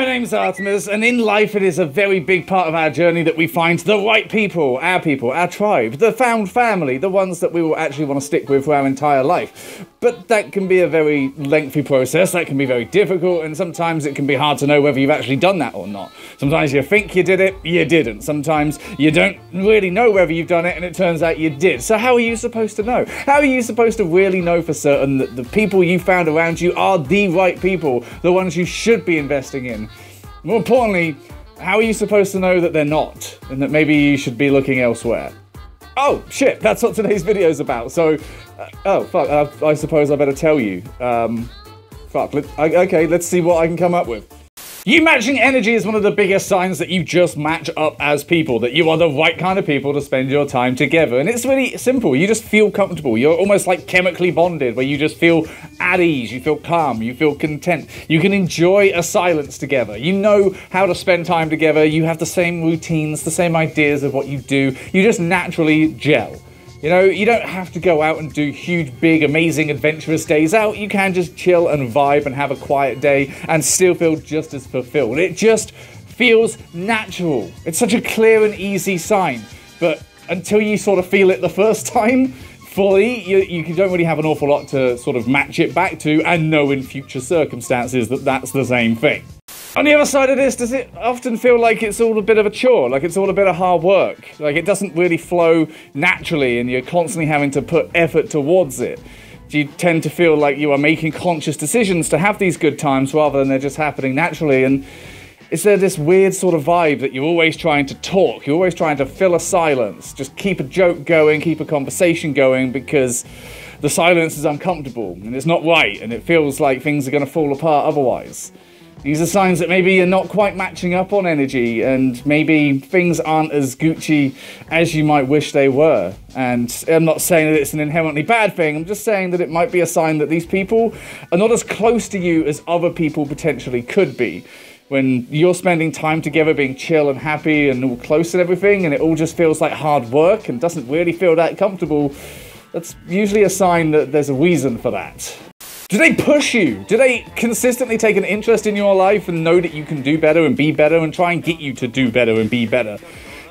My name's Artemis, and in life it is a very big part of our journey that we find the right people, our tribe, the found family, the ones that we will actually want to stick with for our entire life. But that can be a very lengthy process, that can be very difficult, and sometimes it can be hard to know whether you've actually done that or not. Sometimes you think you did it, you didn't. Sometimes you don't really know whether you've done it, and it turns out you did. So how are you supposed to know? How are you supposed to really know for certain that the people you found around you are the right people, the ones you should be investing in? More importantly, how are you supposed to know that they're not, and that maybe you should be looking elsewhere? Oh, shit, that's what today's video is about, so... I suppose I better tell you. Okay, let's see what I can come up with. You matching energy is one of the biggest signs that you just match up as people, that you are the right kind of people to spend your time together. And it's really simple. You just feel comfortable. You're almost like chemically bonded, where you just feel at ease, you feel calm, you feel content. You can enjoy a silence together. You know how to spend time together. You have the same routines, the same ideas of what you do. You just naturally gel. You know, you don't have to go out and do huge, big, amazing, adventurous days out. You can just chill and vibe and have a quiet day and still feel just as fulfilled. It just feels natural. It's such a clear and easy sign. But until you sort of feel it the first time, fully, you don't really have an awful lot to sort of match it back to and know in future circumstances that that's the same thing. On the other side of this, does it often feel like it's all a bit of a chore, like it's all a bit of hard work? Like it doesn't really flow naturally and you're constantly having to put effort towards it? Do you tend to feel like you are making conscious decisions to have these good times rather than they're just happening naturally? And is there this weird sort of vibe that you're always trying to talk, you're always trying to fill a silence, just keep a joke going, keep a conversation going because the silence is uncomfortable and it's not right and it feels like things are going to fall apart otherwise? These are signs that maybe you're not quite matching up on energy and maybe things aren't as Gucci as you might wish they were. And I'm not saying that it's an inherently bad thing, I'm just saying that it might be a sign that these people are not as close to you as other people potentially could be. When you're spending time together being chill and happy and all close and everything and it all just feels like hard work and doesn't really feel that comfortable, that's usually a sign that there's a reason for that. Do they push you? Do they consistently take an interest in your life and know that you can do better and be better and try and get you to do better and be better?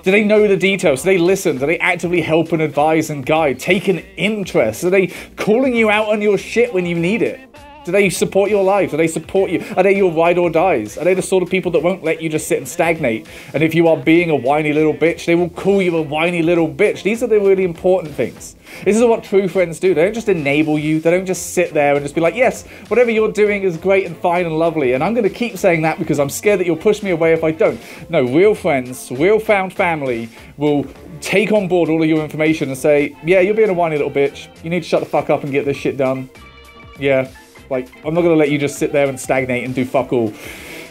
Do they know the details? Do they listen? Do they actively help and advise and guide? Take an interest? Are they calling you out on your shit when you need it? Do they support your life? Do they support you? Are they your ride or dies? Are they the sort of people that won't let you just sit and stagnate? And if you are being a whiny little bitch, they will call you a whiny little bitch. These are the really important things. This is what true friends do. They don't just enable you. They don't just sit there and just be like, yes, whatever you're doing is great and fine and lovely. And I'm going to keep saying that because I'm scared that you'll push me away if I don't. No, real friends, real found family will take on board all of your information and say, yeah, you're being a whiny little bitch. You need to shut the fuck up and get this shit done. Yeah. Like, I'm not going to let you just sit there and stagnate and do fuck all.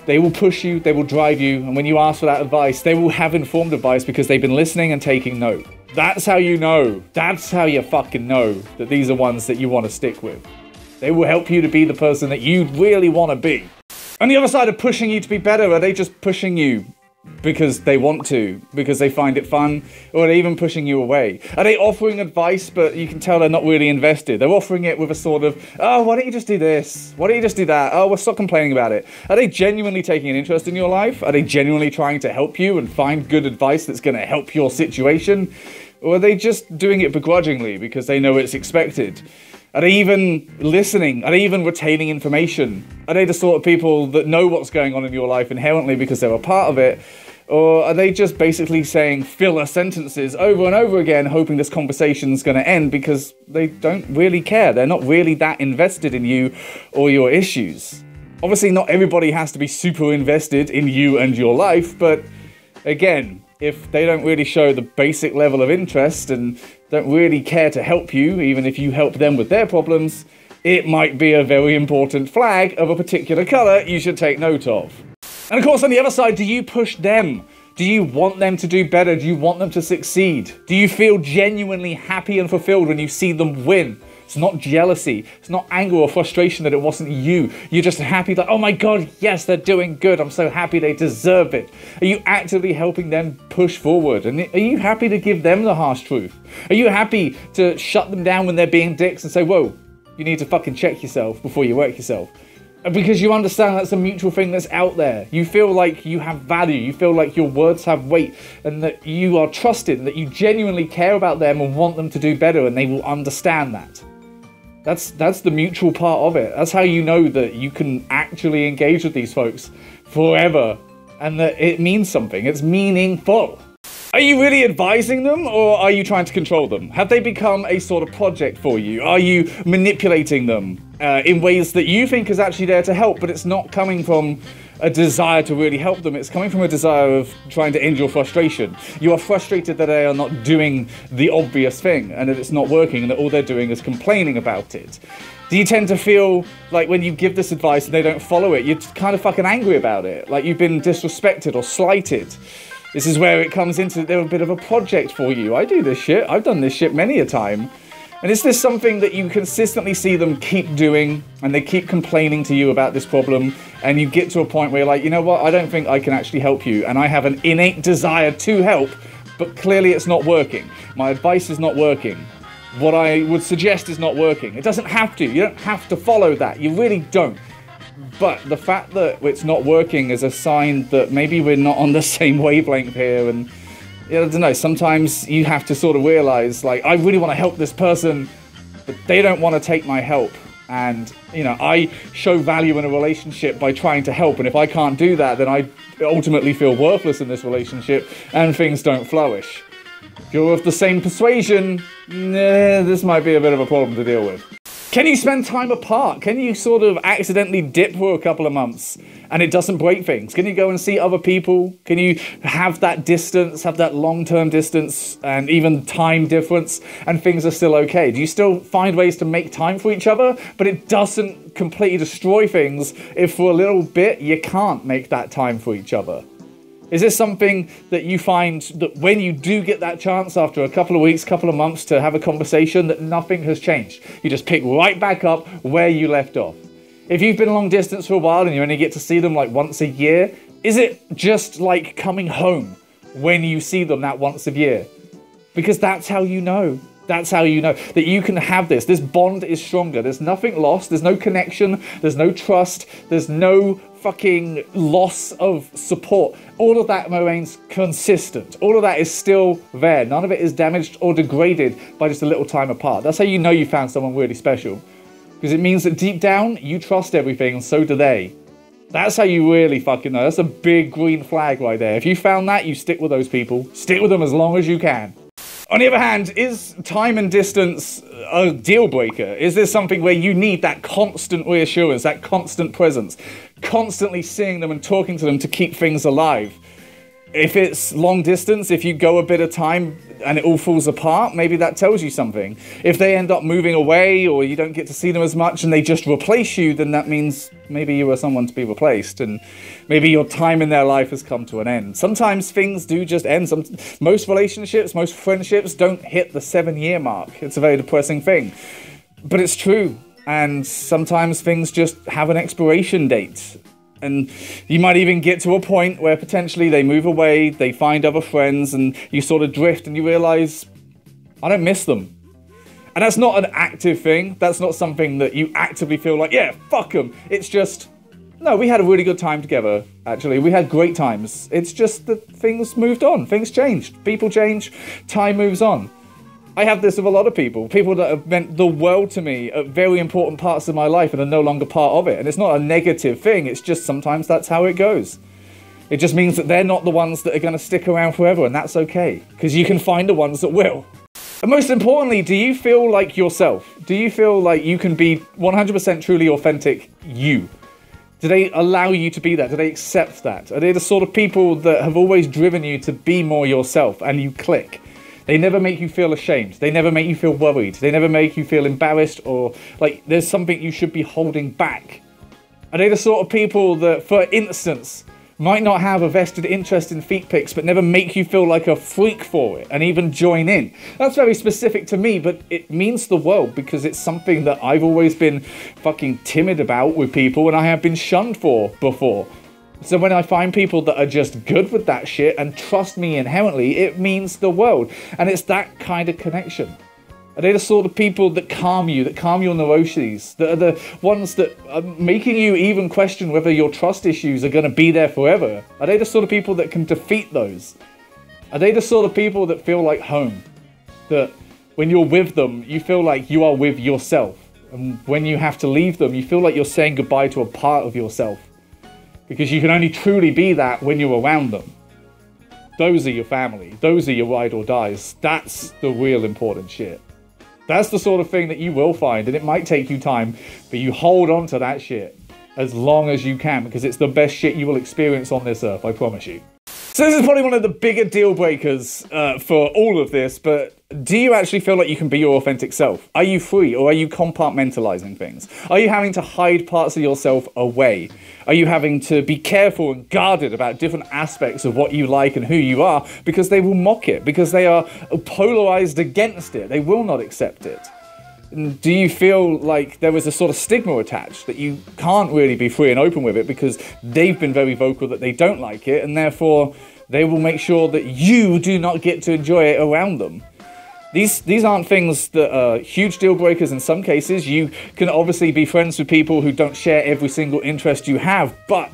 They will push you, they will drive you, and when you ask for that advice, they will have informed advice because they've been listening and taking note. That's how you know. That's how you fucking know that these are ones that you want to stick with. They will help you to be the person that you really want to be. On the other side of pushing you to be better, are they just pushing you because they want to, because they find it fun, or are they even pushing you away? Are they offering advice, but you can tell they're not really invested? They're offering it with a sort of, oh, why don't you just do this? Why don't you just do that? Oh, well, stop complaining about it. Are they genuinely taking an interest in your life? Are they genuinely trying to help you and find good advice that's going to help your situation? Or are they just doing it begrudgingly because they know it's expected? Are they even listening? Are they even retaining information? Are they the sort of people that know what's going on in your life inherently because they're a part of it? Or are they just basically saying filler sentences over and over again, hoping this conversation's going to end because they don't really care? They're not really that invested in you or your issues. Obviously, not everybody has to be super invested in you and your life, but again, if they don't really show the basic level of interest and don't really care to help you, even if you help them with their problems, it might be a very important flag of a particular colour you should take note of. And of course, on the other side, do you push them? Do you want them to do better? Do you want them to succeed? Do you feel genuinely happy and fulfilled when you see them win? It's not jealousy. It's not anger or frustration that it wasn't you. You're just happy that, oh my God, yes, they're doing good. I'm so happy they deserve it. Are you actively helping them push forward? And are you happy to give them the harsh truth? Are you happy to shut them down when they're being dicks and say, whoa, you need to fucking check yourself before you work yourself? Because you understand that's a mutual thing that's out there. You feel like you have value, you feel like your words have weight, and that you are trusted, and that you genuinely care about them and want them to do better, and they will understand that. That's the mutual part of it. That's how you know that you can actually engage with these folks forever, and that it means something. It's meaningful. Are you really advising them, or are you trying to control them? Have they become a sort of project for you? Are you manipulating them in ways that you think is actually there to help, but it's not coming from a desire to really help them? It's coming from a desire of trying to end your frustration. You are frustrated that they are not doing the obvious thing, and that it's not working, and that all they're doing is complaining about it. Do you tend to feel like when you give this advice and they don't follow it, you're kind of fucking angry about it? Like you've been disrespected or slighted? This is where it comes into, they're a bit of a project for you. I do this shit. I've done this shit many a time. And is this something that you consistently see them keep doing, and they keep complaining to you about this problem, and you get to a point where you're like, you know what, I don't think I can actually help you, and I have an innate desire to help, but clearly it's not working. My advice is not working. What I would suggest is not working. It doesn't have to. You don't have to follow that. You really don't. But the fact that it's not working is a sign that maybe we're not on the same wavelength here. And I don't know, sometimes you have to sort of realize, like, I really want to help this person, but they don't want to take my help. And, you know, I show value in a relationship by trying to help. And if I can't do that, then I ultimately feel worthless in this relationship and things don't flourish. If you're of the same persuasion, this might be a bit of a problem to deal with. Can you spend time apart? Can you sort of accidentally dip for a couple of months and it doesn't break things? Can you go and see other people? Can you have that distance, have that long-term distance and even time difference, and things are still okay? Do you still find ways to make time for each other, but it doesn't completely destroy things if for a little bit you can't make that time for each other? Is this something that you find that when you do get that chance after a couple of weeks, couple of months to have a conversation, that nothing has changed? You just pick right back up where you left off. If you've been long distance for a while and you only get to see them like once a year, is it just like coming home when you see them that once a year? Because that's how you know. That's how you know that you can have this. This bond is stronger. There's nothing lost. There's no connection. There's no trust. There's no fucking loss of support. All of that remains consistent. All of that is still there. None of it is damaged or degraded by just a little time apart. That's how you know you found someone really special. Because it means that deep down, you trust everything, and so do they. That's how you really fucking know. That's a big green flag right there. If you found that, you stick with those people. Stick with them as long as you can. On the other hand, is time and distance a deal breaker? Is there something where you need that constant reassurance, that constant presence, constantly seeing them and talking to them to keep things alive? If it's long distance, if you go a bit of time and it all falls apart, maybe that tells you something. If they end up moving away or you don't get to see them as much and they just replace you, then that means maybe you were someone to be replaced and maybe your time in their life has come to an end. Sometimes things do just end. Most relationships, most friendships don't hit the 7-year mark. It's a very depressing thing. But it's true. And sometimes things just have an expiration date. And you might even get to a point where potentially they move away, they find other friends, and you sort of drift and you realize, I don't miss them. And that's not an active thing. That's not something that you actively feel like, yeah, fuck them. It's just, no, we had a really good time together, actually. We had great times. It's just that things moved on. Things changed. People change. Time moves on. I have this with a lot of people that have meant the world to me at very important parts of my life and are no longer part of it. And it's not a negative thing, it's just sometimes that's how it goes. It just means that they're not the ones that are going to stick around forever, and that's okay, because you can find the ones that will. And most importantly, do you feel like yourself? Do you feel like you can be 100% truly authentic you? Do they allow you to be that? Do they accept that? Are they the sort of people that have always driven you to be more yourself and you click? They never make you feel ashamed. They never make you feel worried. They never make you feel embarrassed or like there's something you should be holding back. Are they the sort of people that, for instance, might not have a vested interest in feet pics, but never make you feel like a freak for it and even join in? That's very specific to me, but it means the world because it's something that I've always been fucking timid about with people and I have been shunned for before. So when I find people that are just good with that shit and trust me inherently, it means the world. And it's that kind of connection. Are they the sort of people that calm you, that calm your neuroses, that are the ones that are making you even question whether your trust issues are going to be there forever? Are they the sort of people that can defeat those? Are they the sort of people that feel like home? That when you're with them, you feel like you are with yourself. And when you have to leave them, you feel like you're saying goodbye to a part of yourself. Because you can only truly be that when you're around them. Those are your family. Those are your ride or dies. That's the real important shit. That's the sort of thing that you will find, and it might take you time, but you hold on to that shit as long as you can, because it's the best shit you will experience on this earth, I promise you. So this is probably one of the bigger deal breakers for all of this, but do you actually feel like you can be your authentic self? Are you free, or are you compartmentalizing things? Are you having to hide parts of yourself away? Are you having to be careful and guarded about different aspects of what you like and who you are because they will mock it, because they are polarized against it? They will not accept it. And do you feel like there was a sort of stigma attached that you can't really be free and open with it because they've been very vocal that they don't like it, and therefore they will make sure that you do not get to enjoy it around them? These aren't things that are huge deal breakers in some cases. You can obviously be friends with people who don't share every single interest you have, but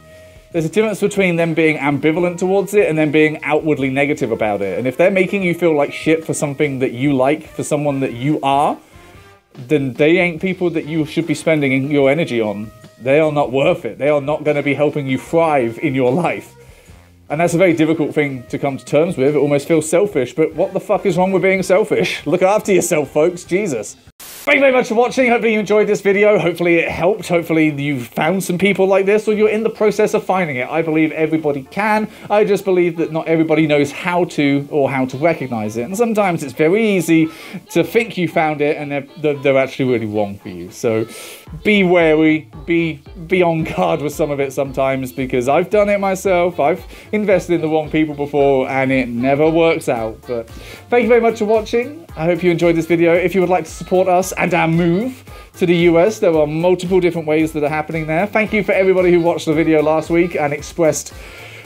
there's a difference between them being ambivalent towards it and them being outwardly negative about it. And if they're making you feel like shit for something that you like, for someone that you are, then they ain't people that you should be spending your energy on. They are not worth it. They are not going to be helping you thrive in your life. And that's a very difficult thing to come to terms with. It almost feels selfish, but what the fuck is wrong with being selfish? Look after yourself, folks. Jesus. Thank you very much for watching. Hopefully you enjoyed this video. Hopefully it helped. Hopefully you found some people like this, or you're in the process of finding it. I believe everybody can. I just believe that not everybody knows how to, or how to recognize it. And sometimes it's very easy to think you found it and they're actually really wrong for you. So be wary, be on guard with some of it sometimes, because I've done it myself. I've invested in the wrong people before and it never works out. But thank you very much for watching. I hope you enjoyed this video. If you would like to support us and our move to the US, there are multiple different ways that are happening there. Thank you for everybody who watched the video last week and expressed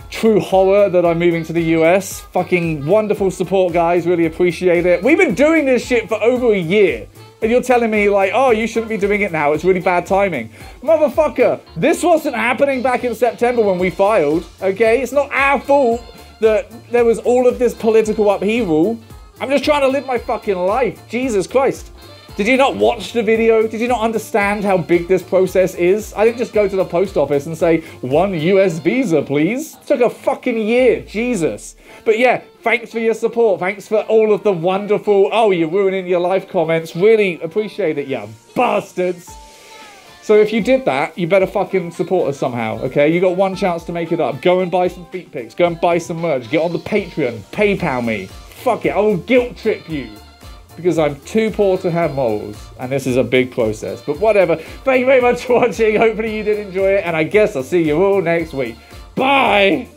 true horror that I'm moving to the US. Fucking wonderful support, guys. Really appreciate it. We've been doing this shit for over a year. And you're telling me like, oh, you shouldn't be doing it now. It's really bad timing. Motherfucker, this wasn't happening back in September when we filed, okay? It's not our fault that there was all of this political upheaval. I'm just trying to live my fucking life. Jesus Christ. Did you not watch the video? Did you not understand how big this process is? I didn't just go to the post office and say, 1 US visa, please. It took a fucking year. Jesus. But yeah, thanks for your support. Thanks for all of the wonderful, oh, you're ruining your life comments. Really appreciate it, you bastards. So if you did that, you better fucking support us somehow, okay? You got one chance to make it up. Go and buy some feet pics. Go and buy some merch. Get on the Patreon. PayPal me. Fuck it. I will guilt trip you. Because I'm too poor to have morals, and this is a big process. But whatever. Thank you very much for watching. Hopefully you did enjoy it, and I guess I'll see you all next week. Bye!